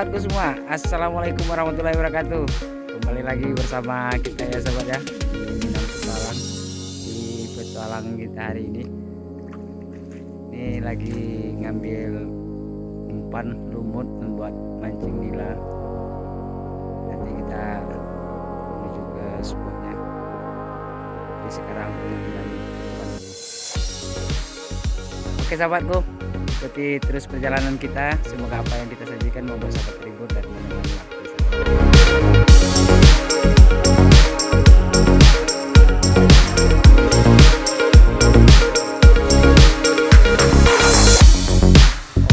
sahabatku semua, assalamualaikum warahmatullahi wabarakatuh. Kembali lagi bersama kita ya sahabat ya, di Minang Petualang. Di petualang kita hari ini lagi ngambil umpan lumut membuat mancing nila. Nanti kita menuju ke spotnya. Jadi sekarang pengambilan umpan dulu. Oke sahabatku, ikuti terus perjalanan kita. Semoga apa yang kita sajikan membuat sahabat terhibur dan menemani waktu.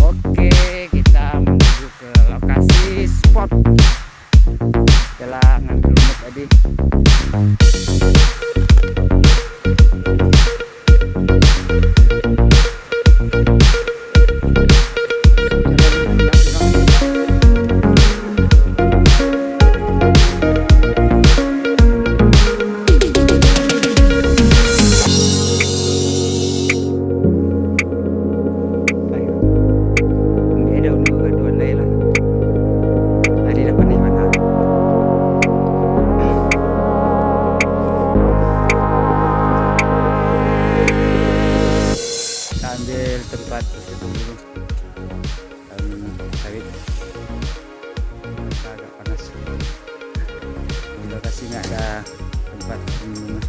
Oke, kita menuju ke lokasi spot setelah ngambil lumut tadi. Ambil tempat tertutup dulu sawit agak panas di lokasi nggak ada tempat minum.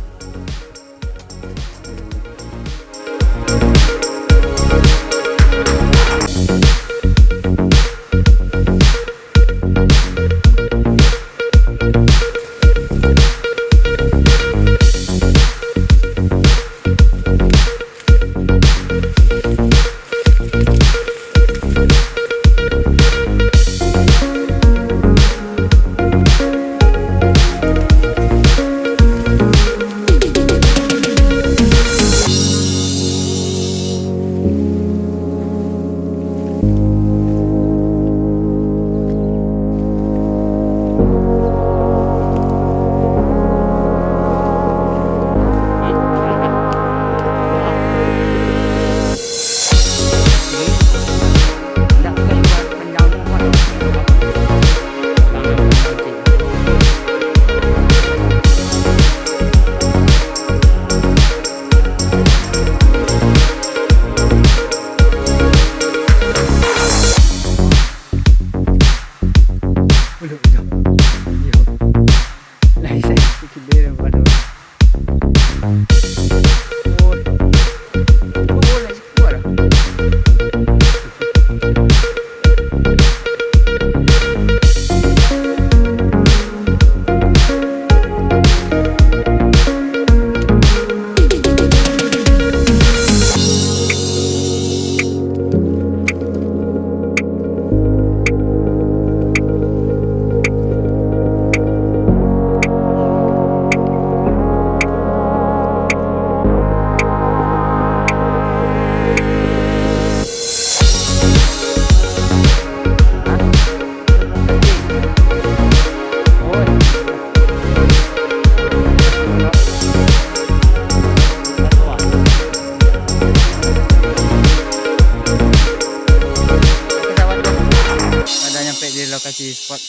Di lokasi spot.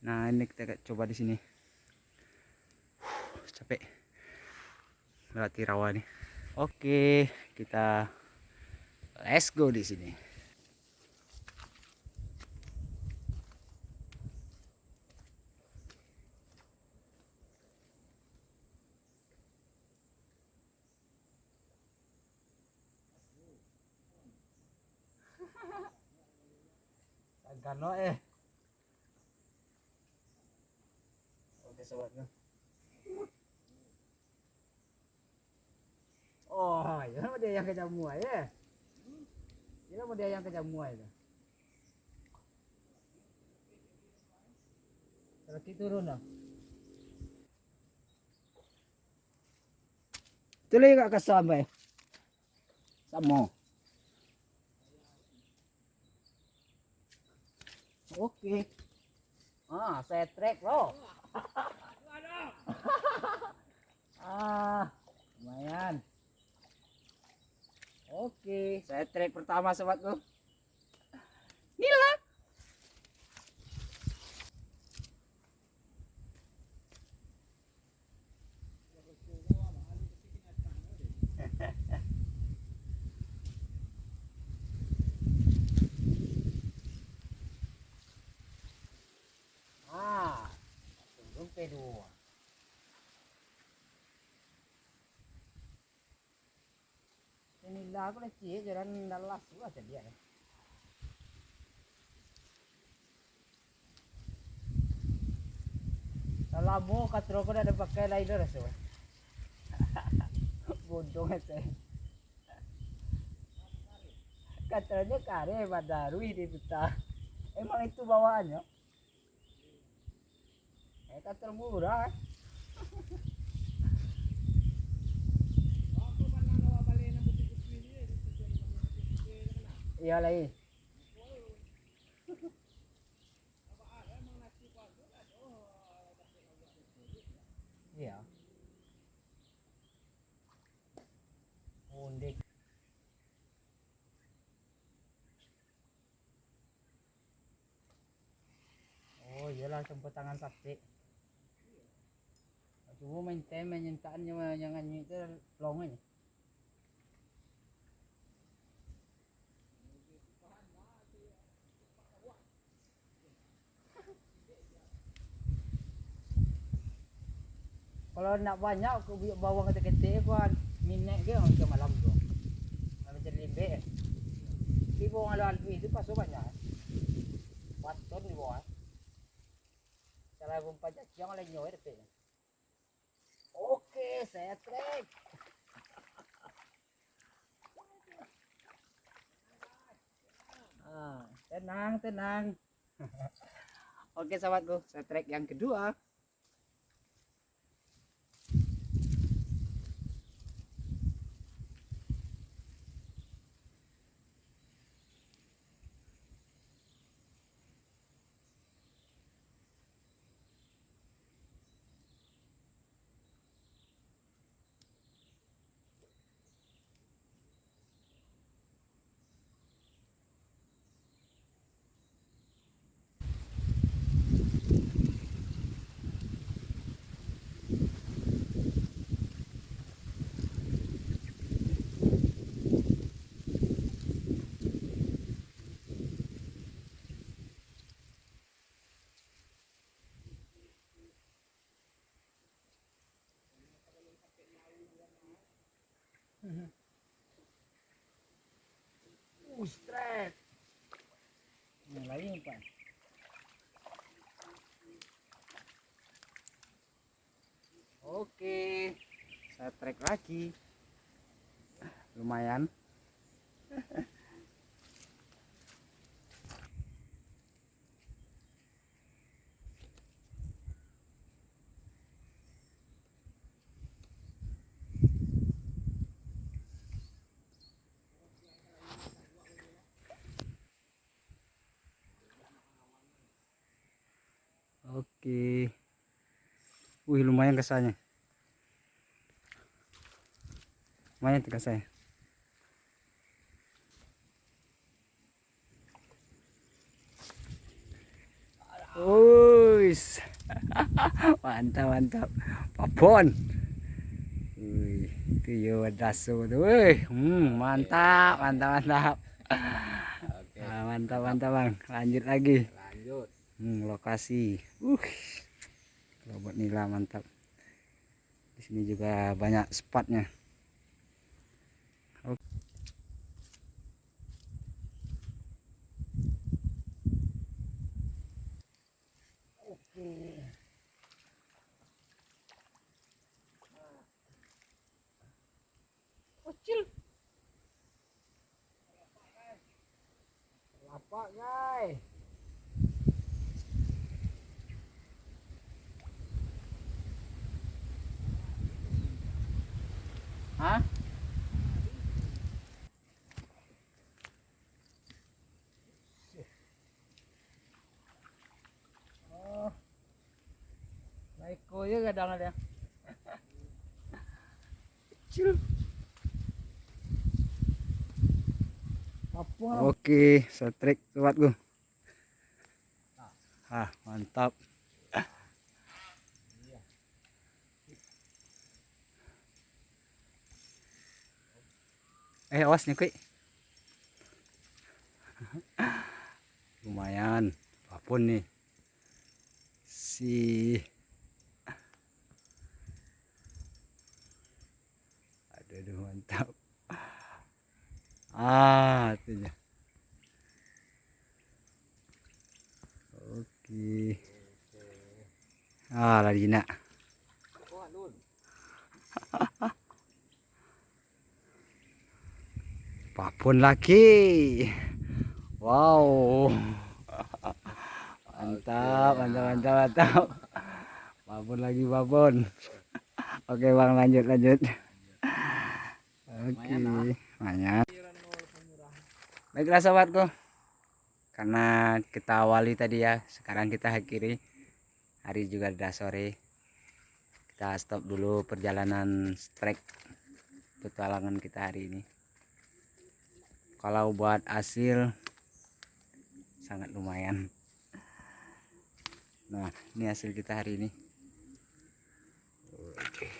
Nah, ini kita coba di sini. Capek. Berarti rawa nih. Oke, kita let's go di sini. Gano oke sobatnya. Oh ya mau dia yang kejamua ya. Ini mau dia yang kejamua itu. Lagi turun lah. Tuloy gak kasama Samo. Oke. Saya trek bro. Lumayan. Oke, saya trek pertama sobatku. Nila. Aduh. Inilah aku lecih jalan dalas gua aja dia. Kalau mau katro ko ada pakai rider so. Bodong aja. Katanya kare baru ini kita. Emang itu bawaannya? Katro murah. Iya lagi. Iya. Undek. Oh iyalah campur tangan sakti. Cuma main tem nyentaan yang itu longnya. Kalau nak banyak aku bawa kete-kete kan minyak ke untuk malam tu. Malam jadi limbe. Di bawah alwi itu pasal banyak. 4 ton di bawah. Kalau pun pajak jangan lagi nyoy deh. Oke, saya trek. Tenang, tenang. Oke sahabatku, saya trek yang kedua. Strek. Yang lain apa? Oke, saya trek lagi. Lumayan. Oke. Wih, lumayan kesannya. Lumayan kasanya. Uis. Mantap, mantap. Papon. Wih, itu yo dasu tuh. Wih, mantap, mantap, mantap. Oke. Mantap, mantap, Bang. Lanjut lagi. Lanjut. Lokasi. Robot nila mantap. Di sini juga banyak spotnya. Oke. Kecil. Apa, guys? Hah? Oh. Naiko ya kadang ada. Kecil. Oke, setrek sobatku. Mantap. Awas nih, Kuy. Lumayan. Apapun nih. Si Itu ya. Oke. Lagi nak. Babon lagi. Wow. Mantap, mantap, mantap, mantap. Babon lagi, babon. Oke bang, lanjut. Oke, lumayan. Baiklah sahabatku, karena kita awali tadi ya, sekarang kita akhiri. Hari juga udah sore, kita stop dulu perjalanan trek petualangan kita hari ini. Kalau buat hasil sangat lumayan. Nah, ini hasil kita hari ini. Oke.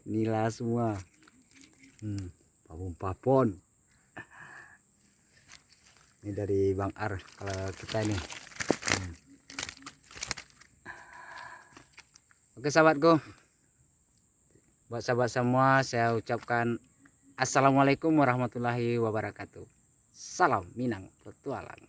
Nila semua. Papon. Ini dari Bang Ar kalau kita ini. Oke sahabatku, buat sahabat semua saya ucapkan Assalamualaikum warahmatullahi wabarakatuh. Salam Minang Petualang.